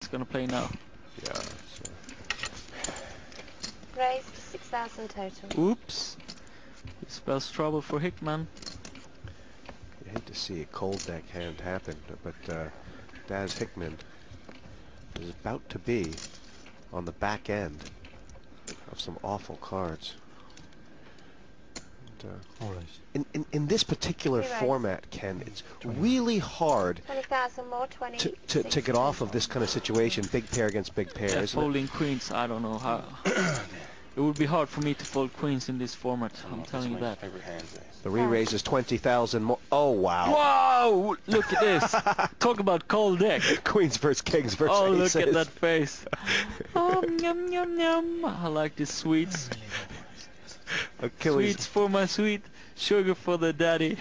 It's gonna play now. Yeah. So. Raised to 6,000 total. Oops. It spells trouble for Hickman. You hate to see a cold deck hand happen, but Daz Hickman is about to be on the back end of some awful cards. And, in this particular format, Ken, it's really hard 20,000 more, 20. to get off of this kind of situation, big pair against big pair. Yeah, isn't folding queens, I don't know how. It would be hard for me to fold queens in this format, I'm telling you that. The re-raise is 20,000 more. Oh, wow. Wow! Look at this! Talk about cold deck! Queens versus kings versus aces. Look at that face! Oh, yum yum yum! I like the sweets. Achilles. Sweets for my sweet, sugar for the daddy.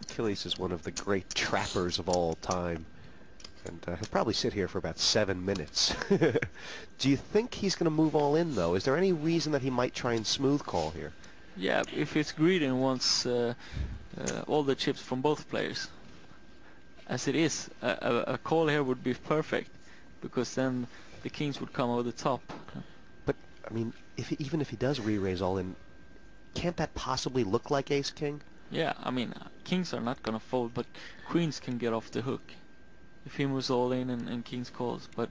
Achilles is one of the great trappers of all time. And he'll probably sit here for about 7 minutes. Do you think he's going to move all in, though? Is there any reason that he might try and smooth call here? Yeah, if it's greedy and wants all the chips from both players. As it is, a call here would be perfect, because then the kings would come over the top. But, I mean, even if he does re-raise all in, can't that possibly look like ace-king? Yeah, I mean, kings are not going to fold, but queens can get off the hook. If he moves all in and kings calls, but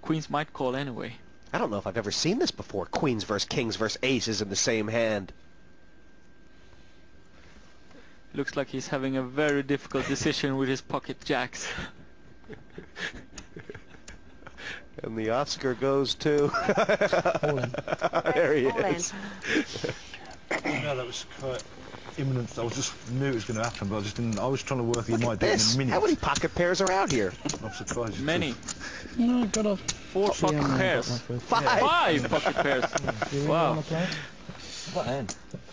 queens might call anyway. I don't know if I've ever seen this before. Queens versus kings versus aces in the same hand. Looks like he's having a very difficult decision with his pocket jacks. And the Oscar goes to... There he is. Yeah, that was quite imminent. I just knew it was going to happen, but I just didn't. I was trying to work it might do in a minute. How many pocket pairs are out here? I'm surprised. Many. No, I've got a 4 pocket pairs. 5 pocket pairs. Wow.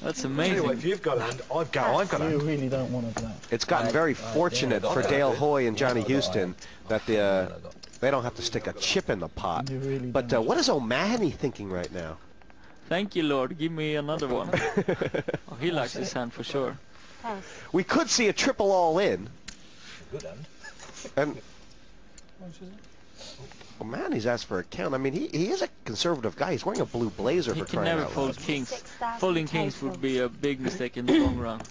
That's amazing. Anyway, if you've got a hand, I've got a You hand. really don't want to play. It's gotten very fortunate for Dale Hoy and Johnny Houston that they don't have to stick a chip in the pot. Really But what is O'Mahony thinking right now? Thank you, Lord. Give me another one. Oh, he likes his hand for sure. We could see a triple all in. Good hand. And O'Mahony's asked for a count. I mean, he is a conservative guy. He's wearing a blue blazer He for can crying never out fold loud. kings. 6,000 Folding kings total. would be a big mistake in the long run.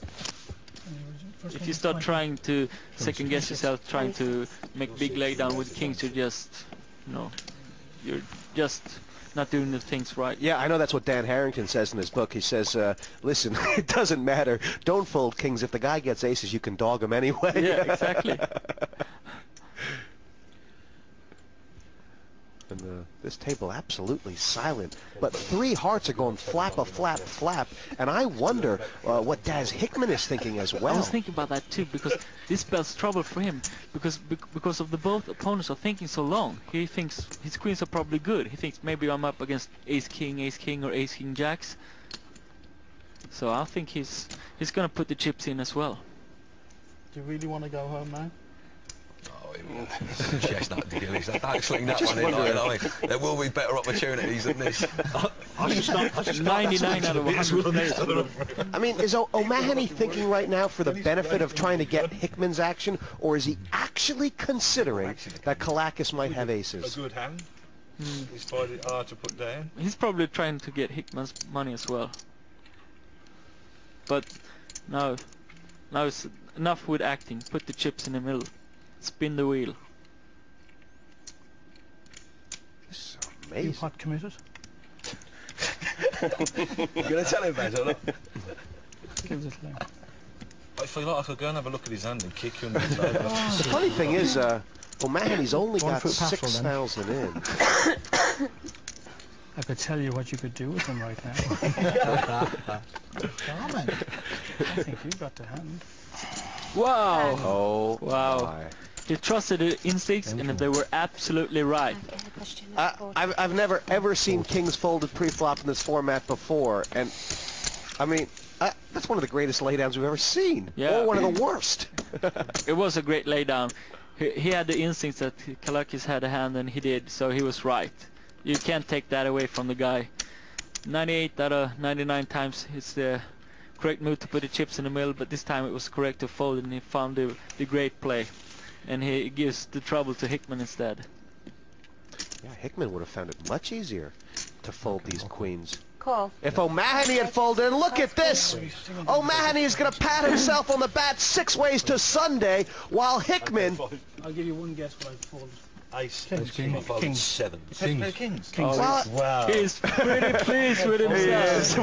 If you start trying to second guess yourself, trying to make big laydown with kings, you're just not doing the things right. Yeah, I know that's what Dan Harrington says in his book. He says, listen, it doesn't matter. Don't fold kings. If the guy gets aces, you can dog him anyway. Yeah, exactly. And this table absolutely silent. But 3 hearts are going flap, flap. And I wonder what Daz Hickman is thinking as well. I was thinking about that too, because this spells trouble for him, because of the both opponents are thinking so long. He thinks his queens are probably good. He thinks maybe I'm up against ace king, or ace king jacks. So I think he's gonna put the chips in as well. Do you really want to go home now? Chestnut deal. He's don't sling that one in. I mean, there will be better opportunities than this. 99 out of 100 players. I mean, is O'Mahony thinking right now for the benefit of trying to get Hickman's action, or is he actually considering that Kalakis might have A aces? good hand. He's find it hard to put down. He's probably trying to get Hickman's money as well. But now it's enough with acting. Put the chips in the middle. Spin the wheel. This is You amazing. hot committed? You're going to tell him about it, Give us a link. I feel like I could go and have a look at his hand and kick him in the table. The funny thing is, O'Mahony's only One got foot pastoral then. 6,000 in. I could tell you what you could do with them right now. Charming. I think you got the hand. Wow! Oh, Wow. my. He trusted the instincts, and they were absolutely right. I've never ever seen kings folded pre-flop in this format before, and I mean, that's one of the greatest laydowns we've ever seen. Yeah. Or one of the worst. It was a great laydown. He had the instincts that Kalakis had a hand, and he did, so he was right. You can't take that away from the guy. 98 out of 99 times it's the correct move to put the chips in the middle, but this time it was correct to fold, and he found the great play. And he gives the trouble to Hickman instead. Yeah, Hickman would have found it much easier to fold these queens. Call. If O'Mahony had folded, and look at this! O'Mahony is going to pat himself on the back 6 ways to Sunday, while Hickman... I'll give you one guess what I folded. Ace. King. I folded King. 7. Kings. Well, Wow. He's pretty pleased with himself.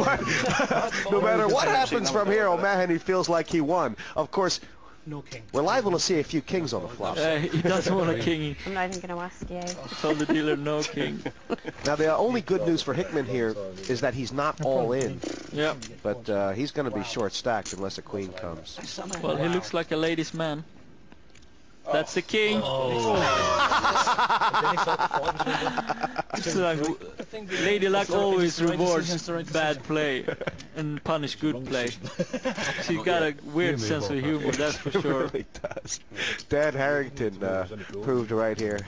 no matter what happens from here, O'Mahony feels like he won. Of course, No king. we're liable to see a few kings on the flop. He doesn't want a king. I'm not even going to ask you. He told the dealer no king. Now, the only good news for Hickman here is that he's not all in, Yeah. but he's going to be short-stacked unless a queen comes. Well, he looks like a ladies' man. That's the king. It's like, Lady Luck always rewards bad play and punish good play. She's got a weird sense of humor, that's for It sure. really does. Dan Harrington proved right here.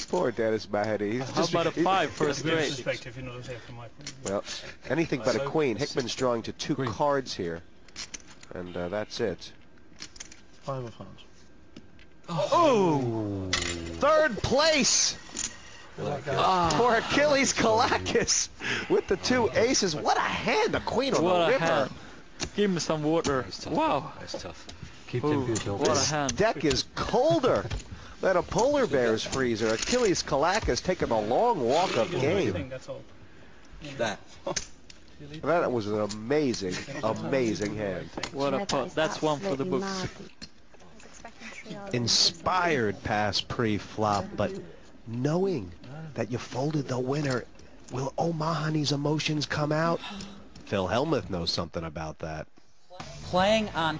Poor Dennis Mahoney. How about a 5 for a straight? Perspective, you know what I'm saying, from my point of view. Well, anything but a queen. Hickman's drawing to 2 cards here. And that's it. 5 of hearts. Oh! 3rd place! For Achilles Kalakis with the 2 aces. What a hand! A queen on the What a river. hand. Give me some water. Wow. That's tough. Ooh, what a hand. Deck is colder than a polar bear's freezer. Achilles Kalakis taking a long walk of game. That's all. That. That was an amazing, amazing hand. What a pot. That's one for the books. I was expecting triage. Inspired pass pre-flop, but knowing that you folded the winner, will O'Mahony's emotions come out? Phil Hellmuth knows something about that. Playing on